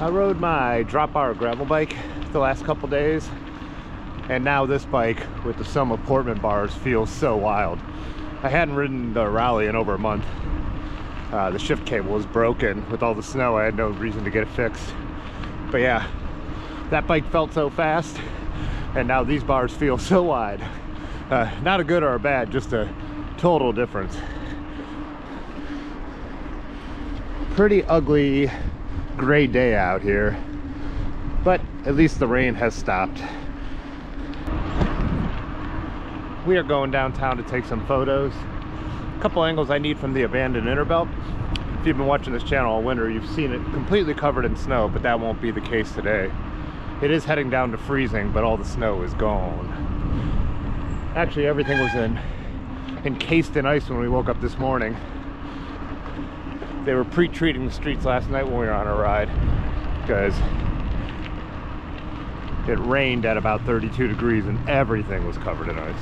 I rode my drop bar gravel bike the last couple days, and now this bike with the Soma Portman bars feels so wild. I hadn't ridden the rally in over a month. The shift cable was broken with all the snow. I had no reason to get it fixed. But yeah, that bike felt so fast, and now these bars feel so wide. Not a good or a bad, just a total difference. Pretty ugly gray day out here, but at least the rain has stopped. We are going downtown to take some photos. A couple angles I need from the abandoned inner belt. If you've been watching this channel all winter, you've seen it completely covered in snow, but that won't be the case today. It is heading down to freezing, but all the snow is gone. Actually, everything was encased in ice when we woke up this morning. They were pre-treating the streets last night when we were on our ride, because it rained at about 32 degrees and everything was covered in ice.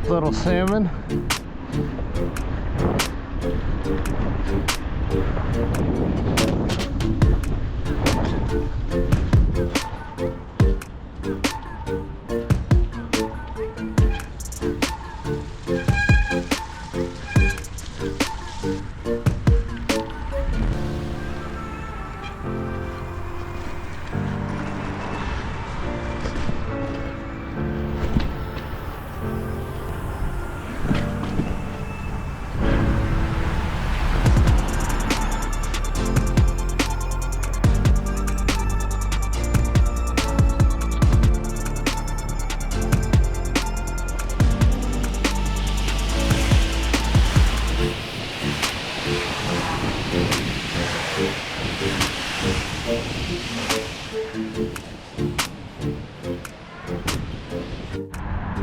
Little salmon.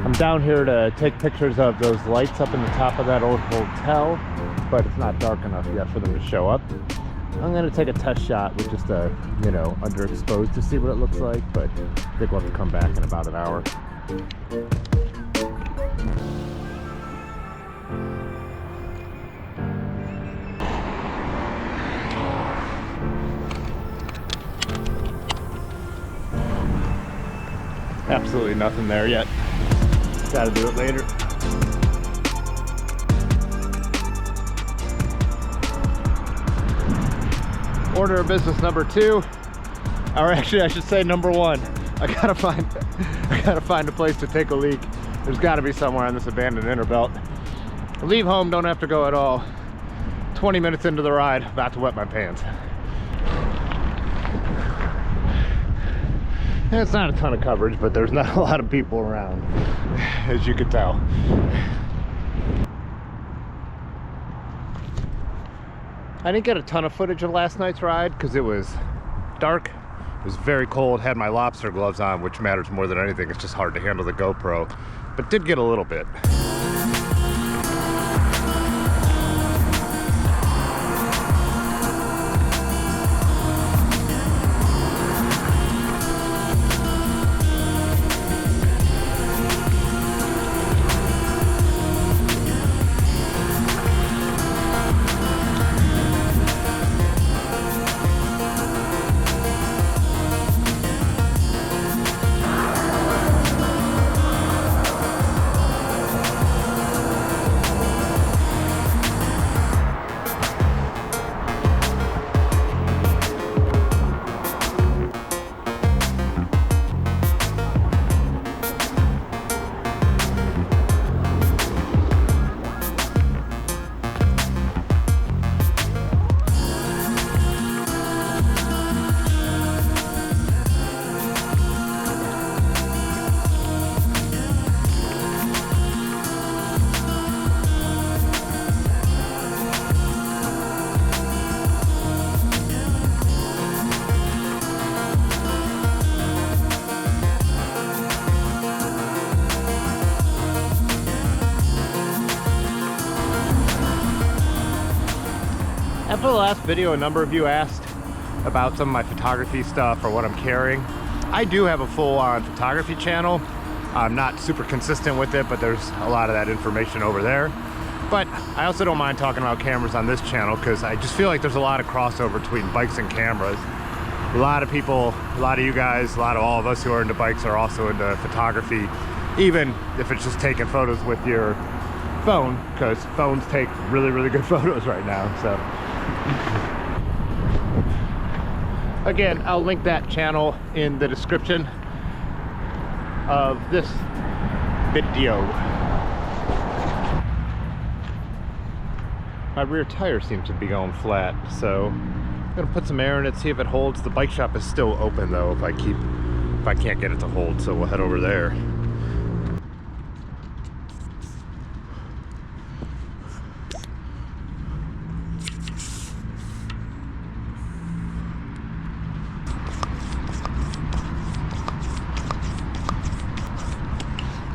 I'm down here to take pictures of those lights up in the top of that old hotel, but it's not dark enough yet for them to show up. I'm gonna take a test shot with just a, underexposed to see what it looks like, but I think we'll have to come back in about an hour. Absolutely nothing there yet. Gotta do it later. Order of business number 2, or actually I should say number 1. I gotta find a place to take a leak. There's gotta be somewhere on this abandoned inner belt. Leave home, don't have to go at all. 20 minutes into the ride, about to wet my pants. It's not a ton of coverage, but there's not a lot of people around, as you can tell. I didn't get a ton of footage of last night's ride because it was dark, it was very cold, had my lobster gloves on, which matters more than anything. It's just hard to handle the GoPro, but did get a little bit. After the last video, a number of you asked about some of my photography stuff or what I'm carrying. I do have a full-on photography channel. I'm not super consistent with it, but there's a lot of that information over there. But I also don't mind talking about cameras on this channel because I just feel like there's a lot of crossover between bikes and cameras. A lot of people, a lot of you guys, a lot of all of us who are into bikes are also into photography, even if it's just taking photos with your phone, because phones take really, really good photos right now. So again, I'll link that channel in the description of this video. My rear tire seems to be going flat, so I'm gonna put some air in it, see if it holds. The bike shop is still open though if I can't get it to hold, so we'll head over there.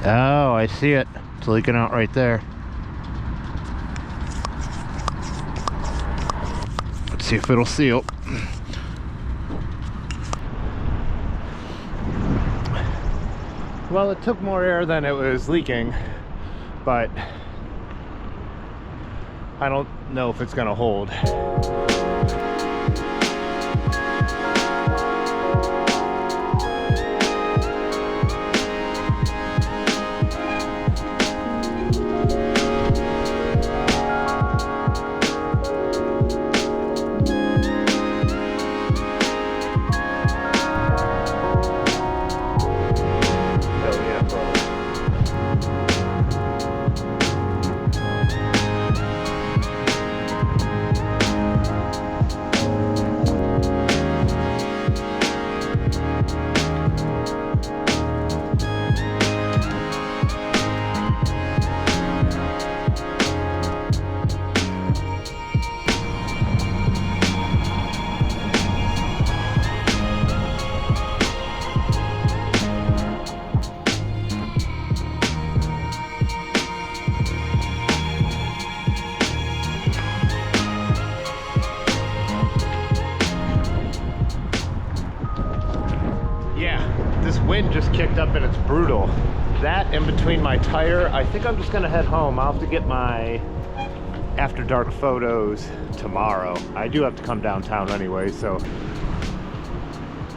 Oh, I see it. It's leaking out right there. Let's see if it'll seal. Well, it took more air than it was leaking, but I don't know if it's gonna hold. Wind just kicked up and it's brutal. That in between my tire, I think I'm just gonna head home. I'll have to get my after dark photos tomorrow. I do have to come downtown anyway, so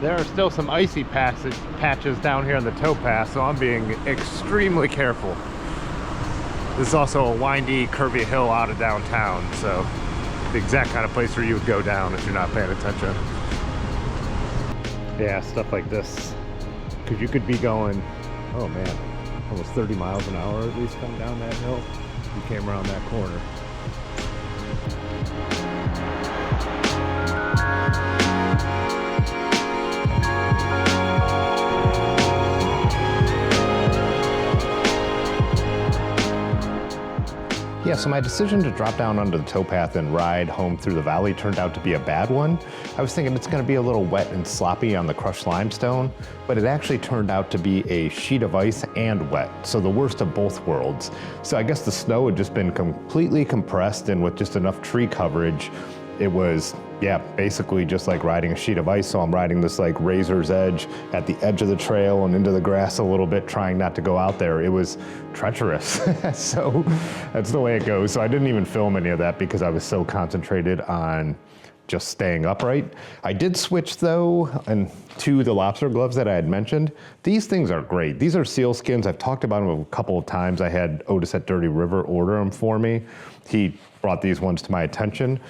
there are still some icy patches down here on the towpath, so I'm being extremely careful. This is also a windy, curvy hill out of downtown, so the exact kind of place where you would go down if you're not paying attention. Yeah, stuff like this. Because you could be going, oh man, almost 30 miles an hour at least coming down that hill. You came around that corner. Yeah, so my decision to drop down under the towpath and ride home through the valley turned out to be a bad one. I was thinking it's gonna be a little wet and sloppy on the crushed limestone, but it actually turned out to be a sheet of ice and wet, so the worst of both worlds. So I guess the snow had just been completely compressed, and with just enough tree coverage, it was, yeah, basically just like riding a sheet of ice. So I'm riding this like razor's edge at the edge of the trail and into the grass a little bit, trying not to go out there. It was treacherous. So that's the way it goes. So I didn't even film any of that because I was so concentrated on just staying upright. I did switch though to the lobster gloves that I had mentioned. These things are great. These are sealskins. I've talked about them a couple of times. I had Otis at Dirty River order them for me. He brought these ones to my attention.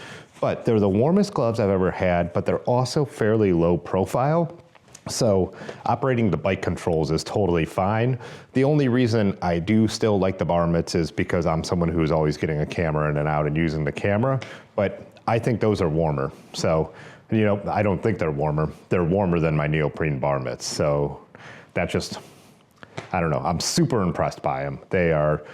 But they're the warmest gloves I've ever had, but they're also fairly low profile. So operating the bike controls is totally fine. The only reason I do still like the bar mitts is because I'm someone who's always getting a camera in and out and using the camera, but I think those are warmer. So, you know, I don't think they're warmer. They're warmer than my neoprene bar mitts. So that just, I don't know, I'm super impressed by them. They are,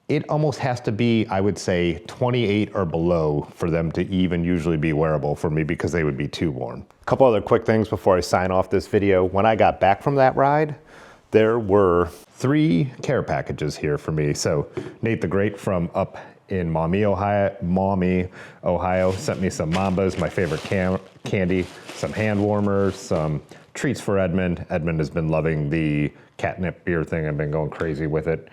it almost has to be, I would say, 28 or below for them to even usually be wearable for me because they would be too warm. A couple other quick things before I sign off this video. When I got back from that ride, there were 3 care packages here for me. So Nate the Great from up in Maumee, Ohio. Sent me some Mambas, my favorite candy, some hand warmers, some treats for Edmund. Edmund has been loving the catnip beer thing. I've been going crazy with it.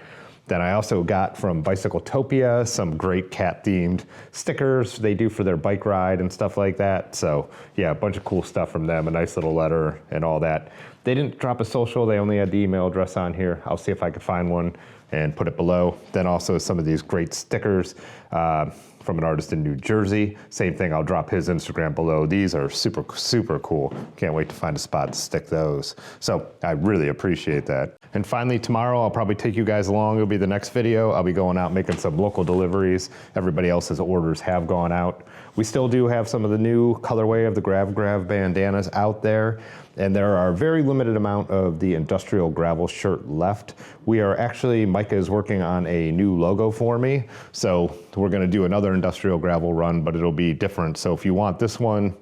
Then I also got from Bicycletopia some great cat-themed stickers they do for their bike ride and stuff like that. So yeah, a bunch of cool stuff from them, a nice little letter and all that. They didn't drop a social, they only had the email address on here. I'll see if I can find one and put it below. Then also some of these great stickers from an artist in New Jersey. Same thing, I'll drop his Instagram below. These are super, super cool. Can't wait to find a spot to stick those. So I really appreciate that. And finally, tomorrow I'll probably take you guys along. It'll be the next video. I'll be going out making some local deliveries. Everybody else's orders have gone out. We still do have some of the new colorway of the Grav bandanas out there. And there are a very limited amount of the industrial gravel shirt left. We are actually, Micah is working on a new logo for me. So we're gonna do another industrial gravel run, but it'll be different. So if you want this one,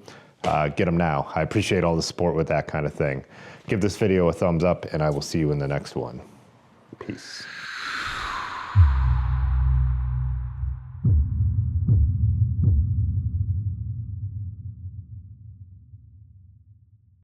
get them now. I appreciate all the support with that kind of thing. Give this video a thumbs up and I will see you in the next one. Peace.